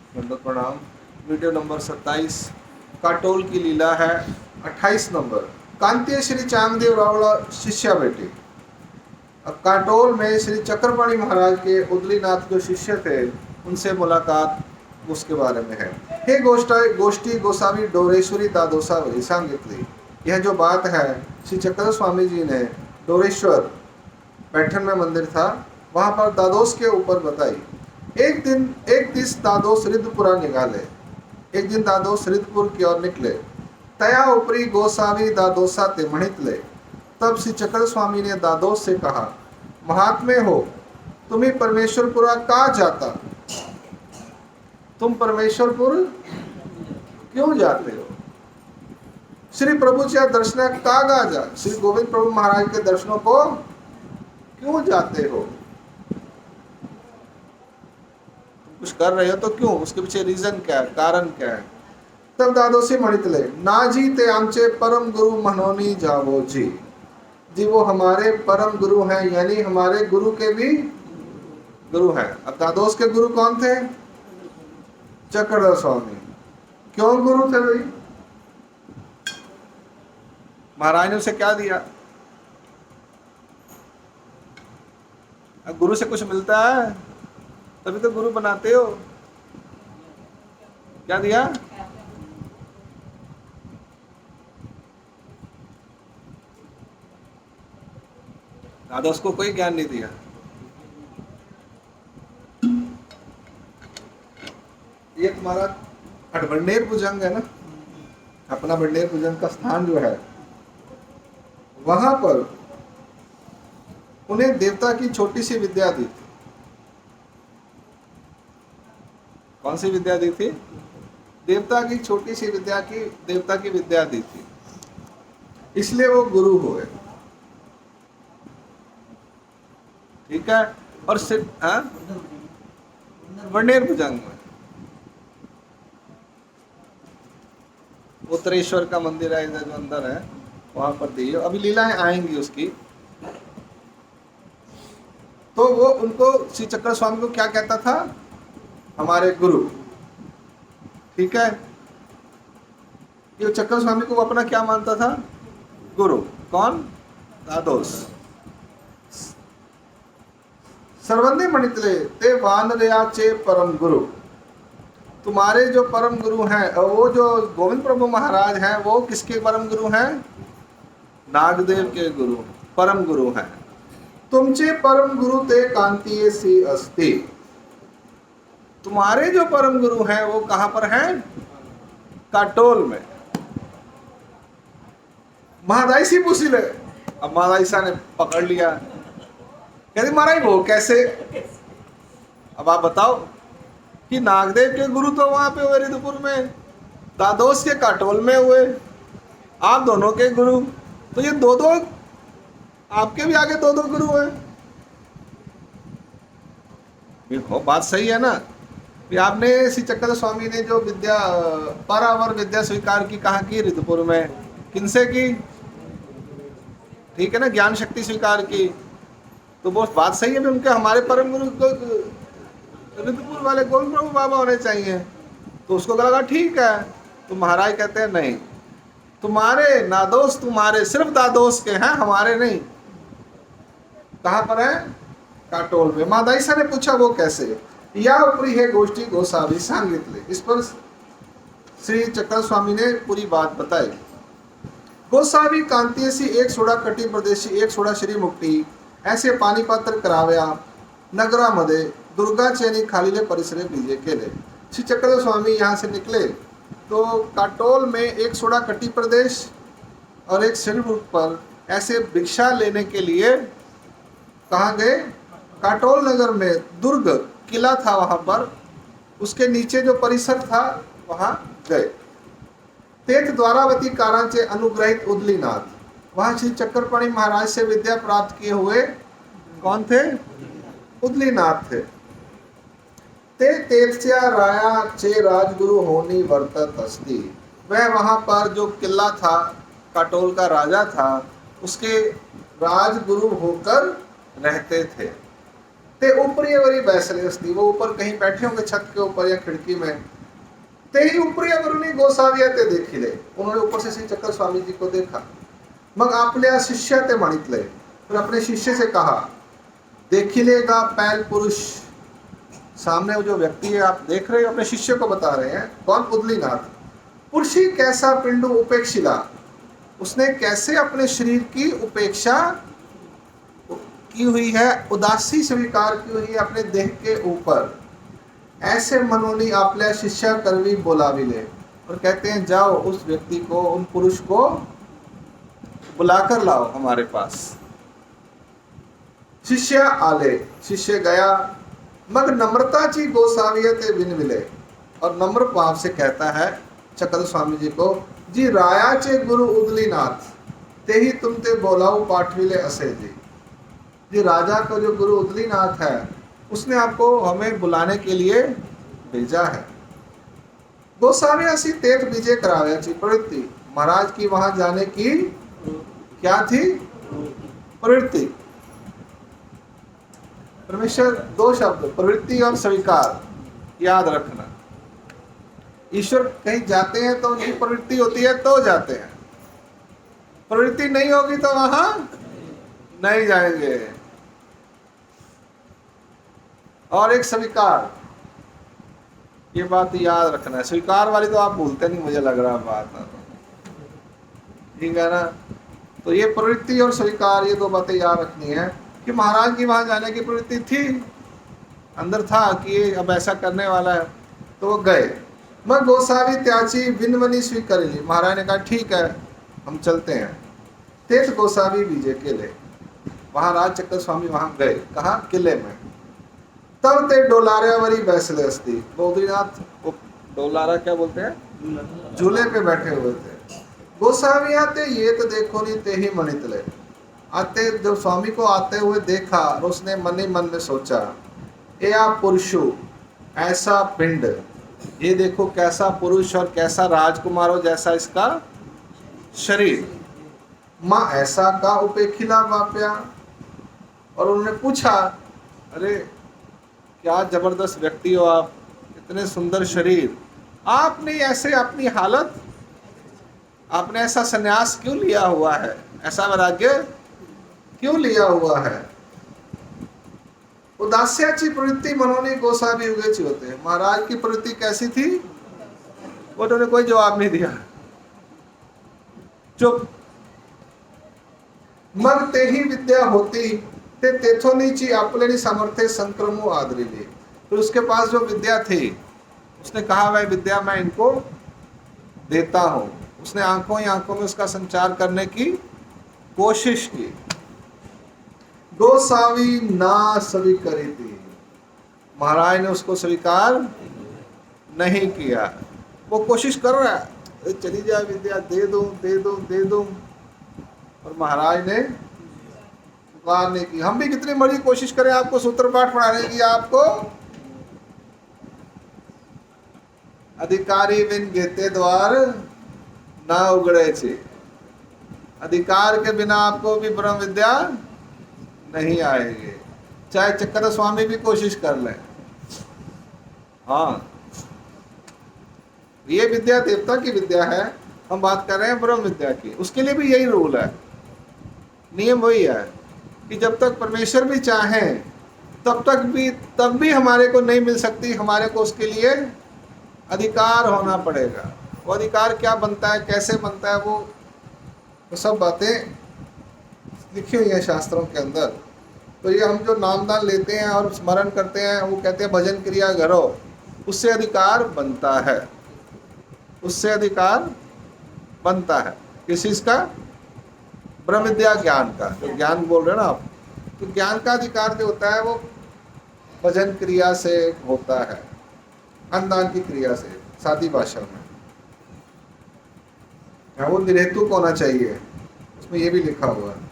दंडवत प्रणाम। Video number 27 Katol की लीला है। 28 नंबर कांतीय श्री चांगदेव रावला शिष्या बेटी। अब काटोल में श्री चक्रपाणी महाराज के उदलीनाथ जो शिष्य थे उनसे मुलाकात उसके बारे में है। हे गोष्ठी गोसावी डोरेश्वरी दादोसावरी सांगितली। यह जो बात है श्री चक्र स्वामी जी ने डोरेश्वर पैठण में मंदिर था वहां पर दादोस के ऊपर बताई। एक दिस दादोस रिद्धपुरा निकाले। एक दिन दादोस रिद्धपुर की ओर निकले। तया ऊपरी गोसावी दादोसा ते मणित ले। तब श्री चक्र स्वामी ने दादोस से कहा, महात्मे हो, तुम्हें परमेश्वरपुरा का जाता, तुम परमेश्वरपुर क्यों जाते हो? श्री प्रभु चा दर्शन का गाजा, श्री गोविंद प्रभु महाराज के दर्शनों को क्यों जाते हो? कुछ कर रहे हो तो क्यों? उसके पीछे रीजन क्या है, कारण क्या है? तब दादोसी मणितले ना जी ते आमचे परम गुरु मनोनी जावो जी। जी वो हमारे परम गुरु हैं, यानी हमारे गुरु के भी गुरु हैं। अब दादोस के गुरु कौन थे? चक्रधर स्वामी। क्यों गुरु थे भाई? महाराज ने उसे क्या दिया? अब गुरु से कुछ मिलता है तभी तो गुरु बनाते हो। क्या दिया? दादोस को कोई ज्ञान नहीं दिया। ये तुम्हारा अठबंडेर भुजंग है ना, अपना बंडेर भुजंग का स्थान जो है वहां पर उन्हें देवता की छोटी सी विद्या दी थी। कौन सी विद्या दी थी? देवता की छोटी सी विद्या की देवता की विद्या दी थी, इसलिए वो गुरु हुए। ठीक है। और सिर्फ बंडेर भुजंग में उत्तरेश्वर का मंदिर है इधर जो अंदर है वहां पर दी। अभी लीलाएं आएंगी उसकी। तो वो उनको श्री चक्र स्वामी को क्या कहता था? हमारे गुरु। ठीक है। ये चक्र स्वामी को अपना क्या मानता था? गुरु। कौन? दादोस। सर्वंदे मणितले ते वानरयाचे परम गुरु। तुम्हारे जो परम गुरु हैं, वो जो गोविंद प्रभु महाराज हैं, वो किसके परम गुरु हैं? नागदेव के गुरु, परम गुरु हैं। तुमचे परम गुरु ते कांतीय सी अस्ति। तुम्हारे जो परम गुरु हैं वो कहां पर हैं? काटोल में। महादाई पूछ ले। अब महादाईसा ने पकड़ लिया, कहती महाराज वो कैसे? अब आप बताओ कि नागदेव के गुरु तो वहां पे हुए रिद्धपुर में, दादोस के काटोल में हुए, आप दोनों के गुरु, तो ये दो दो आपके भी आगे दो दो गुरु हैं। हो बात सही है ना? आपने श्री चक्र स्वामी ने जो विद्या परावर विद्या स्वीकार की कहाँ की? रिद्धपुर में। किनसे की? ठीक है ना, ज्ञान शक्ति स्वीकार की। तो वो बात सही है, उनके हमारे परम गुरु को रिद्धपुर वाले गोविंद प्रभु बाबा होने चाहिए। तो उसको लगा ठीक है। तो महाराज कहते हैं नहीं, तुम्हारे नादोस तुम्हारे सिर्फ दादोस के हैं, हमारे नहीं। कहाँ पर है? काटोल में। मादाईसा ने पूछा वो कैसे? या ऊपरी है गोष्ठी गोसावी सांगितले। इस पर श्री चक्र स्वामी ने पूरी बात बताई। गोसावी कांतीय सी एक सोडा कटी प्रदेशी एक सोडा श्री मुक्ति ऐसे पानी पात्र कराव्या नगरामध्ये दुर्गा चैनी खालीले परिसरे बीजे केले। श्री चक्र स्वामी यहाँ से निकले तो काटोल में एक सोडा कटी प्रदेश और एक श्रीमुख पर ऐसे भिक्षा लेने के लिए कहाँ गए? काटोल नगर में दुर्ग किला था, वहां पर उसके नीचे जो परिसर था वहां गए। तेत द्वारावती कारांचे अनुग्रहित उदलीनाथ, वहां श्री चक्रपाणी महाराज से विद्या प्राप्त किए हुए कौन थे? उदलीनाथ थे। ते तेत्स्या राया चे राजगुरु होनी वर्तत अस्ति। वह वहां पर जो किला था, काटोल का राजा था, उसके राजगुरु होकर रहते थे। ते ऊपरी वरी बैसले अस्ति, वो ऊपर कहीं बैठे होंगे छत के ऊपर या खिड़की में। ते ही ऊपरी वरुणी गोसावी ते देखिले, उन्होंने ऊपर से श्री चक्कर स्वामी जी को देखा। मग आपल्या शिष्य ते मानितले, फिर अपने शिष्य से कहा, देखिलेगा पैल पुरुष, सामने वो जो व्यक्ति है आप देख रहे हो, अपने शिष्य को बता रहे हैं, कौन? उदलीनाथ। पुरुषी कैसा पिंडु उपेक्षिला, उसने कैसे अपने शरीर की उपेक्षा की हुई है, उदासी स्वीकार की हुई है अपने देह के ऊपर। ऐसे मनोनी आपल्या शिष्य करवी बोलाविले, और कहते हैं जाओ उस व्यक्ति को, उन पुरुष को बुलाकर लाओ हमारे पास। शिष्य आले, शिष्य गया। मग नम्रता ची गोसावी ते बिन मिले, और नम्र भाव से कहता है चक्कर स्वामी जी को, जी रायाचे गुरु उदलीनाथ ते ही तुम ते बोलाऊ पाठविले असे जी। जी राजा का जो गुरु उदलीनाथ है, उसने आपको हमें बुलाने के लिए भेजा है। गोसावी तीर्थ विजय कराव्याची प्रवृत्ति, महाराज की वहां जाने की क्या थी? प्रवृत्ति। परमेश्वर दो शब्द, प्रवृत्ति और स्वीकार, याद रखना। ईश्वर कहीं जाते हैं तो उनकी प्रवृत्ति होती है तो जाते हैं, प्रवृत्ति नहीं होगी तो वहां नहीं जाएंगे। और एक स्वीकार, ये बात याद रखना है। स्वीकार वाली तो आप भूलते नहीं, मुझे लग रहा बात, ठीक है ना। तो ये प्रवृत्ति और स्वीकार, ये दो बातें याद रखनी है कि महाराज की वहां जाने की प्रवृत्ति थी, अंदर था कि ये अब ऐसा करने वाला है, तो वो गए। मैं गोसावी त्याची विनवनी स्वीकरी, महाराज ने कहा ठीक है हम चलते हैं। तीर्थ गोसावी विजय किले, वहां राज चक्कर स्वामी वहां गए, कहा? किले में। तब ते डोलारावरी बैसले अस्ति, बद्रीनाथ वो डोलारा क्या बोलते हैं, झूले पे बैठे हुए थे। गोसावी आते ये तो देखो नहीं ते ही मणितले, आते जब स्वामी को आते हुए देखा और उसने मन ही मन में सोचा, ए आप पुरुषु, ऐसा पिंड, ये देखो कैसा पुरुष और कैसा राजकुमार हो जैसा इसका शरीर, माँ ऐसा का उपेखिला वाप्या। और उन्होंने पूछा, अरे क्या जबरदस्त व्यक्ति हो आप, इतने सुंदर शरीर, आपने ऐसे अपनी हालत, आपने ऐसा संन्यास क्यों लिया हुआ है, ऐसा वैराग्य क्यों लिया हुआ है? उदास्याची प्रवृत्ति मनोनी गोसावी उगेची होते। महाराज की प्रवृत्ति कैसी थी? वो उन्होंने कोई जवाब नहीं दिया, चुप। मग ते ही विद्या होती ते तेथोनीची आपलेनी सामर्थ्य संक्रमो आदरिली, फिर उसके पास जो विद्या थी उसने कहा वह विद्या मैं इनको देता हूँ। उसने आंखों ही आंखों में उसका संचार करने की कोशिश की। गोसावी ना स्वीकरी थी, महाराज ने उसको स्वीकार नहीं किया। वो कोशिश कर रहा है, चली जाए विद्या, दे दूं दे दूं दे दूं, और महाराज ने स्वीकार नहीं की। हम भी कितनी मर्जी कोशिश करें आपको सूत्र पाठ पढ़ाने की, आपको अधिकारी बिन गेते द्वार ना उगड़े छे, अधिकार के बिना आपको भी ब्रह्म विद्या नहीं आएगी, चाहे चक्कर स्वामी भी कोशिश कर लें। हाँ, ये विद्या देवता की विद्या है, हम बात कर रहे हैं ब्रह्म विद्या की। उसके लिए भी यही रूल है, नियम वही है कि जब तक परमेश्वर भी चाहें तब भी हमारे को नहीं मिल सकती, हमारे को उसके लिए अधिकार होना पड़ेगा। वो अधिकार क्या बनता है, कैसे बनता है, वो सब बातें लिखी हुई है शास्त्रों के अंदर। तो ये हम जो नामदान लेते हैं और स्मरण करते हैं, वो कहते हैं भजन क्रिया करो, उससे अधिकार बनता है, उससे अधिकार बनता है। किस चीज़ का? ब्रह्म विद्या ज्ञान का, तो ज्ञान बोल रहे हो ना आप, तो ज्ञान का अधिकार जो होता है वो भजन क्रिया से होता है, अन्नदान की क्रिया से, सादी भाषा में। वो निरहेतुक होना चाहिए, उसमें ये भी लिखा हुआ है।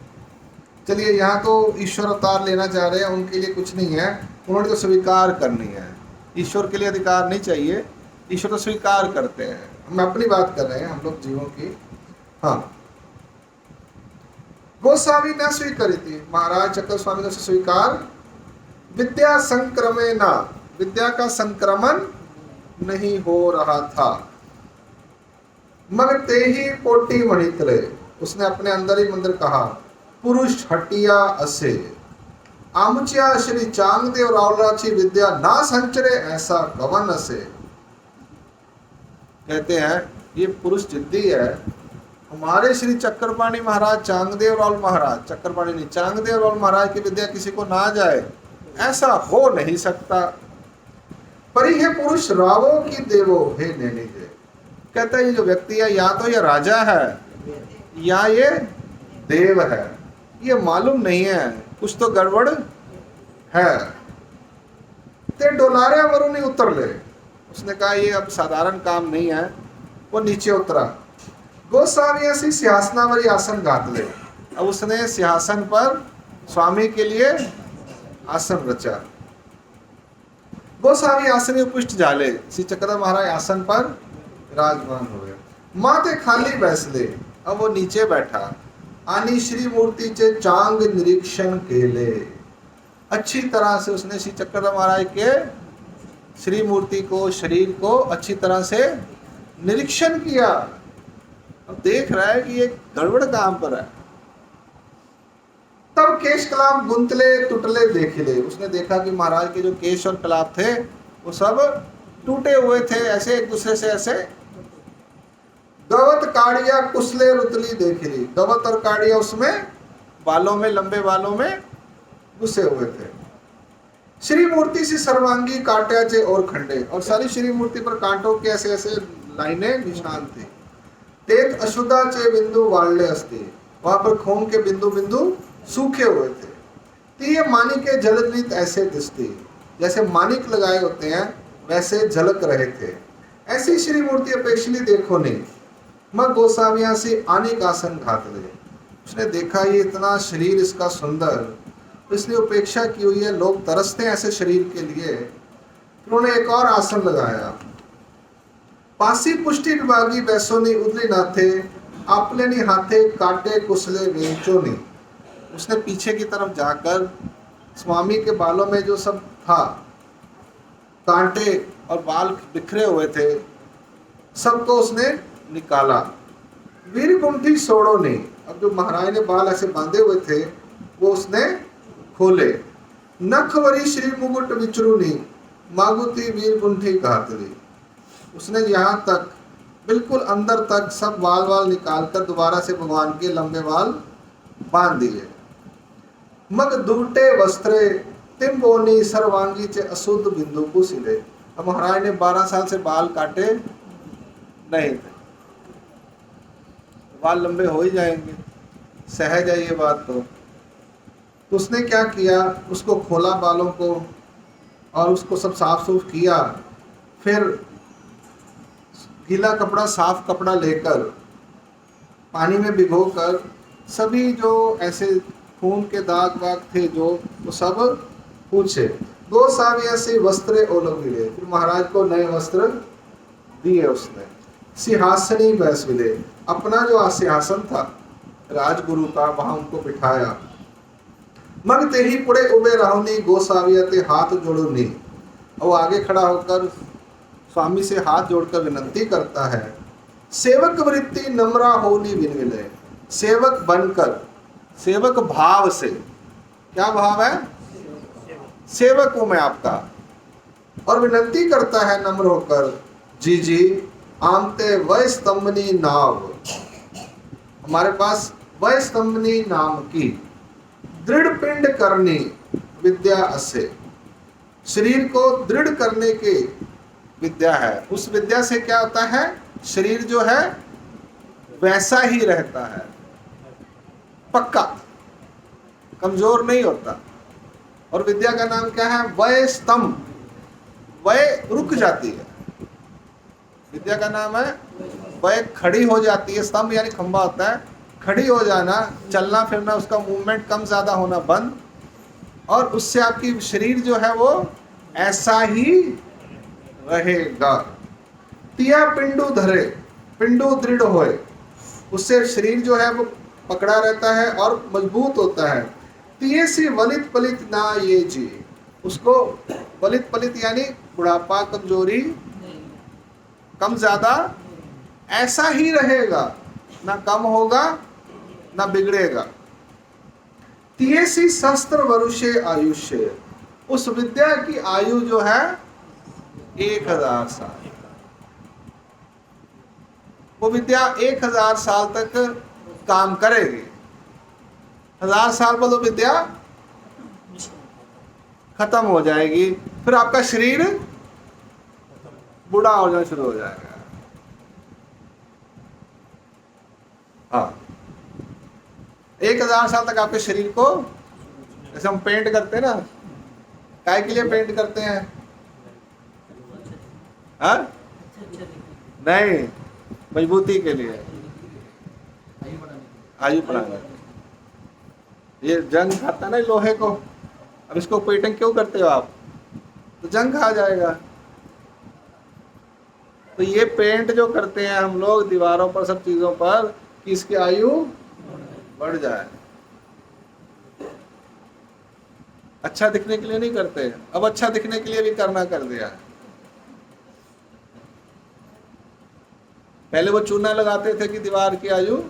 चलिए, यहाँ तो ईश्वर अवतार लेना चाह रहे हैं, उनके लिए कुछ नहीं है, उन्होंने तो स्वीकार करनी है। ईश्वर के लिए अधिकार नहीं चाहिए, ईश्वर तो स्वीकार करते हैं। हम अपनी बात कर रहे हैं, हम लोग जीवों की। हाँ, गोसावी न स्वीकारी थी, महाराज चक्कर स्वामी ने स्वीकार विद्या संक्रमेना, विद्या का संक्रमण नहीं हो रहा था। मग ते ही पोटी मणितले, उसने अपने अंदर ही मंदिर कहा, पुरुष हटिया असे आमुच्या श्री चांगदेव रावलाची विद्या ना संचरे ऐसा गवन असे। कहते हैं ये पुरुष जिद्दी है, हमारे श्री चक्रपाणी महाराज चांगदेव रावल महाराज, चक्रपाणी नहीं चांगदेव रावल महाराज की विद्या किसी को ना जाए, ऐसा हो नहीं सकता। परी है पुरुष रावो की देवो हे नैनिजे। कहता है ये जो व्यक्ति है या तो ये राजा है या ये देव है, ये मालूम नहीं है, कुछ तो गड़बड़ है। ते डोलारे वरुणी उतर ले, उसने कहा ये अब साधारण काम नहीं है। वो नीचे उतरा। गोस्वामी ऐसी सिंहासनावरी आसन घात ले, अब उसने सिंहासन पर स्वामी के लिए आसन रचा। गोस्वामी आसनी उपविष्ट झाले, श्री चक्रधर महाराज आसन पर विराजमान हुए। माते खाली बैसले, अब वो नीचे बैठा। आनी श्री मूर्ति चे चांग निरीक्षण केले, अच्छी तरह से उसने श्री चक्रधर महाराज के श्री मूर्ति को, शरीर को अच्छी तरह से निरीक्षण किया। अब देख रहा है कि ये गड़बड़ काम पर है। तब केश कलाप गुंतले टूटले देखिले, उसने देखा कि महाराज के जो केश और कलाप थे वो सब टूटे हुए थे, ऐसे एक दूसरे से ऐसे। गवत काड़िया कुसले रुतली देखिली, गवत और काड़िया उसमें बालों में, लंबे बालों में घुसे हुए थे। श्री मूर्ति से सर्वांगी कांटे और खंडे, और सारी श्री मूर्ति पर कांटों के ऐसे ऐसे लाइनें निशान थे। तेत अशुद्धा चे बिंदु वाले अस्ति, वहां पर खून के बिंदु बिंदु सूखे हुए थे। तीय मानिके झलकनीत ऐसे दिसती, जैसे मानिक लगाए होते हैं वैसे झलक रहे थे। ऐसी श्री मूर्ति अपेक्षली देखो नहीं। मग गोस्वामिया से आनिक आसन घात ले, उसने देखा ये इतना शरीर इसका सुंदर, इसने उपेक्षा की हुई है, लोग तरसते हैं ऐसे शरीर के लिए। उन्होंने एक और आसन लगाया। पासी पुष्टि विभागी बैसोनी उदली नाथे आपलेनी हाथे काटे कुसले वेंचोनी, उसने पीछे की तरफ जाकर स्वामी के बालों में जो सब था, कांटे और बाल बिखरे हुए थे, सबको उसने निकाला। वीर कुंठी सोड़ो ने, अब जो महाराज ने बाल ऐसे बांधे हुए थे वो उसने खोले। नखवरी श्री मुकुट विचरुनी मागुती वीर कुंठी घातली, उसने यहाँ तक बिल्कुल अंदर तक सब बाल निकालकर दोबारा से भगवान के लंबे बाल बांध दिए। मग दुर्टे वस्त्रे तिम्बोनी सर्वांगी चे अशुद्ध बिंदु को सिले, अब महाराज ने 12 साल से बाल काटे नहीं थे, बाल लंबे हो ही जाएंगे, सहज है ये बात। तो उसने क्या किया, उसको खोला बालों को और उसको सब साफ सूफ किया। फिर गीला कपड़ा, साफ कपड़ा लेकर पानी में भिगोकर सभी जो ऐसे खून के दाग वाग थे जो, वो सब पूछे। गोस्वामी से वस्त्रे ओलग मिले, फिर महाराज को नए वस्त्र दिए उसने। सिंहासनी बैस मिले, अपना जो सिंहासन था राजगुरु का, वहां उनको बिठाया। मग ते ही पुड़े उबे रहोनी गोस्वामी ते हाथ जोड़ो नी, और आगे खड़ा होकर स्वामी से हाथ जोड़कर विनती करता है। सेवक वृत्ति नम्रा होनी विनविले, सेवक बनकर, सेवक भाव से, क्या भाव है, सेवक हूं मैं आपका, और विनती करता है नम्र होकर, जी जी आमते वह स्तंभनी नाव, हमारे पास वह स्तंभनी नाम की दृढ़ पिंड करनी विद्या असे, शरीर को दृढ़ करने की विद्या है। उस विद्या से क्या होता है, शरीर जो है वैसा ही रहता है, पक्का, कमजोर नहीं होता। और विद्या का नाम क्या है, वय स्तंभ, वय रुक जाती है, विद्या का नाम है वय खड़ी हो जाती है। स्तंभ यानी खंभा होता है, खड़ी हो जाना, चलना फिरना, उसका मूवमेंट कम ज्यादा होना बंद, और उससे आपकी शरीर जो है वो ऐसा ही रहेगा। तिया पिंडू धरे, पिंडू दृढ़ होए, उससे शरीर जो है वो पकड़ा रहता है और मजबूत होता है। तिये सी वलित पलित ना ये जी, उसको पलित पलित यानी बुढ़ापा, कमजोरी, कम ज्यादा ऐसा ही रहेगा, ना कम होगा ना बिगड़ेगा। तियेसी शस्त्र वरुषे आयुष्य, उस विद्या की आयु जो है 1000 साल। वो विद्या 1000 साल तक काम करेगी। 1000 साल बाद वो विद्या खत्म हो जाएगी, फिर आपका शरीर बूढ़ा हो जाना शुरू हो जाएगा। हाँ, 1000 साल तक आपके शरीर को, जैसे हम पेंट करते हैं ना, काय के लिए पेंट करते हैं? हाँ? नहीं, मजबूती के लिए, आयु बढ़ाने। ये जंग खाता है ना लोहे को, अब इसको पेंटिंग क्यों करते हो आप? तो जंग खा जाएगा। तो ये पेंट जो करते हैं हम लोग दीवारों पर, सब चीजों पर, कि इसकी आयु बढ़ जाए। अच्छा दिखने के लिए नहीं करते, अब अच्छा दिखने के लिए भी करना कर दिया। पहले वो चूना लगाते थे कि दीवार की आयु,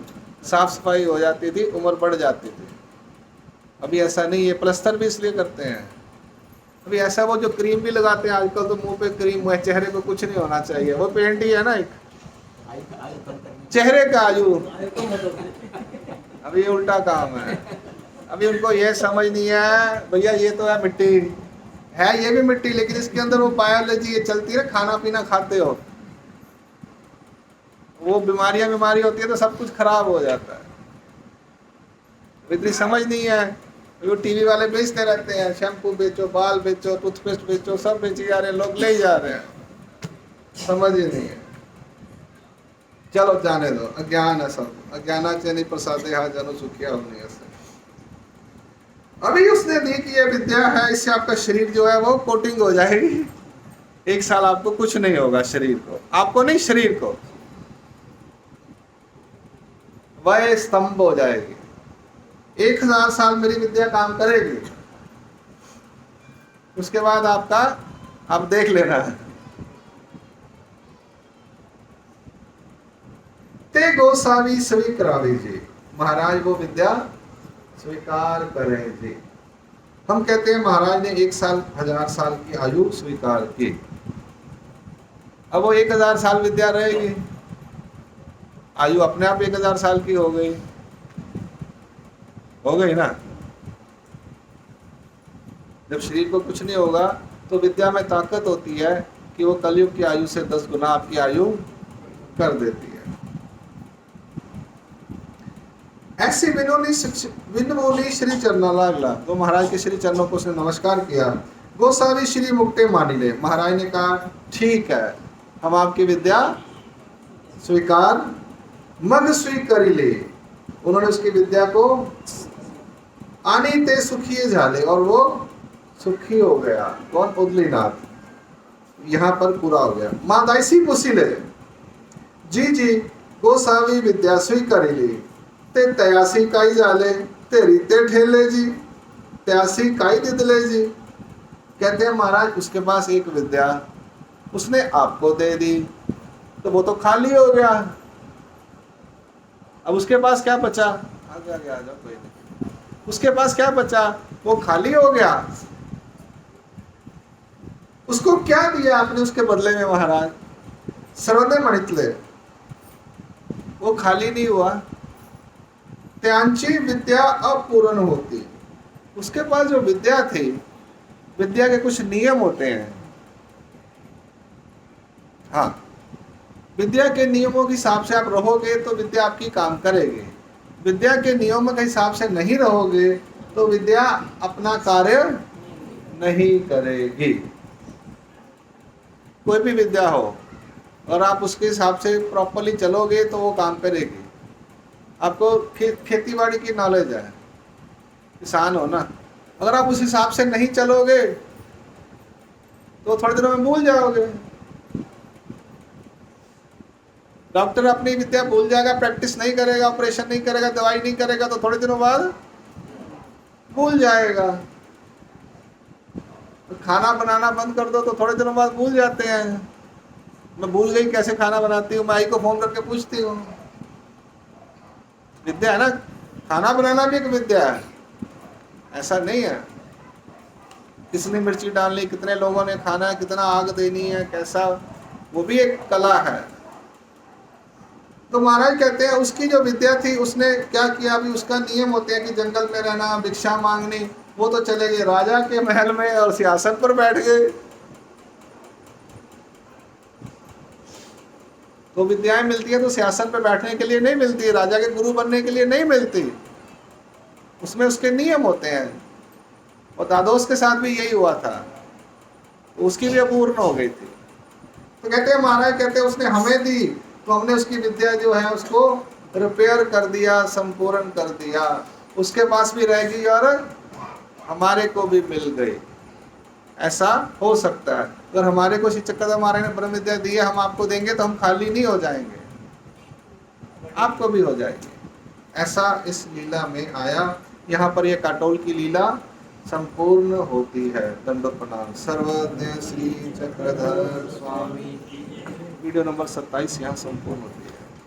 साफ सफाई हो जाती थी, उम्र बढ़ जाती थी। अभी ऐसा नहीं है, प्लस्तर भी इसलिए करते हैं। अभी ऐसा वो जो क्रीम भी लगाते हैं आजकल, तो मुंह पे क्रीम है, चेहरे पे कुछ नहीं होना चाहिए, वो पेंट ही है ना एक चेहरे का आयु। अभी ये उल्टा काम है। अभी उनको ये समझ नहीं है, भैया ये तो है मिट्टी, है ये भी मिट्टी, लेकिन इसके अंदर वो बायोलॉजी ये चलती है, खाना पीना खाते हो, वो बीमारी होती है, तो सब कुछ खराब हो जाता है। इतनी समझ नहीं है। वो टीवी वाले बेचते रहते हैं, शैम्पू बेचो, बाल बेचो, टूथपेस्ट बेचो, सब बेचे जा रहे हैं, लोग ले ही जा रहे हैं, समझ ही नहीं है। चलो जाने दो, अज्ञान है सब, अज्ञानाचे नहीं प्रसादे हा जनो सुखिया होने से। अभी उसने दी कि ये विद्या है, इससे आपका शरीर जो है वो कोटिंग हो जाएगी। 1 साल आपको कुछ नहीं होगा, शरीर को, आपको नहीं, शरीर को, वह स्तंभ हो जाएगी। 1000 साल मेरी विद्या काम करेगी, उसके बाद आपका, आप देख लेना। ते गोसावी स्वीकारावे जी, महाराज वो विद्या स्वीकार करें जी। हम कहते हैं महाराज ने 1 साल 1000 साल की आयु स्वीकार की, अब वो 1000 साल विद्या रहेगी, आयु अपने आप 1000 साल की हो गई ना। जब शरीर को कुछ नहीं होगा तो विद्या में ताकत होती है कि वो कलयुग की आयु से 10 गुना आपकी आयु कर देती है। ऐसी विनोली श्री चरणा लागला, तो महाराज के श्री चरणों को उसने नमस्कार किया। गोसावी श्री मुक्ते मानी ले, महाराज ने कहा ठीक है, हम आपकी विद्या स्वीकार मग स्वीकारी ले। उन्होंने उसकी विद्या को आनी ते सुखी झाले, और वो सुखी हो गया। कौन? उदलीनाथ, यहाँ पर पूरा हो गया। माँ दाइसी पुसिले जी जी गोसावी विद्या स्वीकारी ली, ते 83 काई झाले तेरी ते ठेले जी, 83 काई दिदले जी। कहते हैं महाराज उसके पास एक विद्या उसने आपको दे दी, तो वो तो खाली हो गया। अब उसके पास क्या बचा? आगे आ जाओ, कोई नहीं। उसके पास क्या बचा? वो खाली हो गया। उसको क्या दिया आपने उसके बदले में महाराज? सर्वदे मणितले, वो खाली नहीं हुआ। त्यांची विद्या अपूर्ण होती, उसके पास जो विद्या थी, विद्या के कुछ नियम होते हैं। हाँ, विद्या के नियमों के हिसाब से आप रहोगे तो विद्या आपकी काम करेगी। विद्या के नियमों के हिसाब से नहीं रहोगे तो विद्या अपना कार्य नहीं करेगी। कोई भी विद्या हो, और आप उसके हिसाब से प्रॉपरली चलोगे तो वो काम करेगी। आपको खेती बाड़ी की नॉलेज है, किसान हो ना, अगर आप उस हिसाब से नहीं चलोगे तो थोड़े दिनों में भूल जाओगे। डॉक्टर अपनी विद्या भूल जाएगा, प्रैक्टिस नहीं करेगा, ऑपरेशन नहीं करेगा, दवाई नहीं करेगा, तो थोड़े दिनों बाद भूल जाएगा। खाना बनाना बंद कर दो तो थोड़े दिनों बाद भूल जाते हैं। मैं भूल गई कैसे खाना बनाती हूँ, मैं आई को फोन करके पूछती हूँ। विद्या है ना, खाना बनाना भी एक विद्या है, ऐसा नहीं है। किसने मिर्ची डालनी, कितने लोगों ने खाना है, कितना आग देनी है, कैसा, वो भी एक कला है। तो महाराज कहते हैं उसकी जो विद्या थी उसने क्या किया, अभी उसका नियम होते हैं कि जंगल में रहना, भिक्षा मांगनी, वो तो चले गए राजा के महल में और सिंहासन पर बैठ गए। तो विद्याएं मिलती है तो सिंहासन पर बैठने के लिए नहीं मिलती, राजा के गुरु बनने के लिए नहीं मिलती, उसमें उसके नियम होते हैं। और दादोस के साथ भी यही हुआ था, तो उसकी भी अपूर्ण हो गई थी। तो कहते हैं महाराज, कहते हैं उसने हमें दी तो हमने उसकी विद्या जो है उसको रिपेयर कर दिया, संपूर्ण कर दिया, उसके पास भी रह गई और हमारे को भी मिल गई। ऐसा हो सकता है, अगर हमारे को शिक्षक महाराज ने ब्रह्म विद्या दी है, हम आपको देंगे तो हम खाली नहीं हो जाएंगे, आपको भी हो जाएगी। ऐसा इस लीला में आया। यहाँ पर यह काटोल की लीला संपूर्ण होती है। दंडोत प्रणाम। सर्वज्ञ श्री चक्रधर स्वामी। वीडियो नंबर 27 यहाँ संपूर्ण होती है।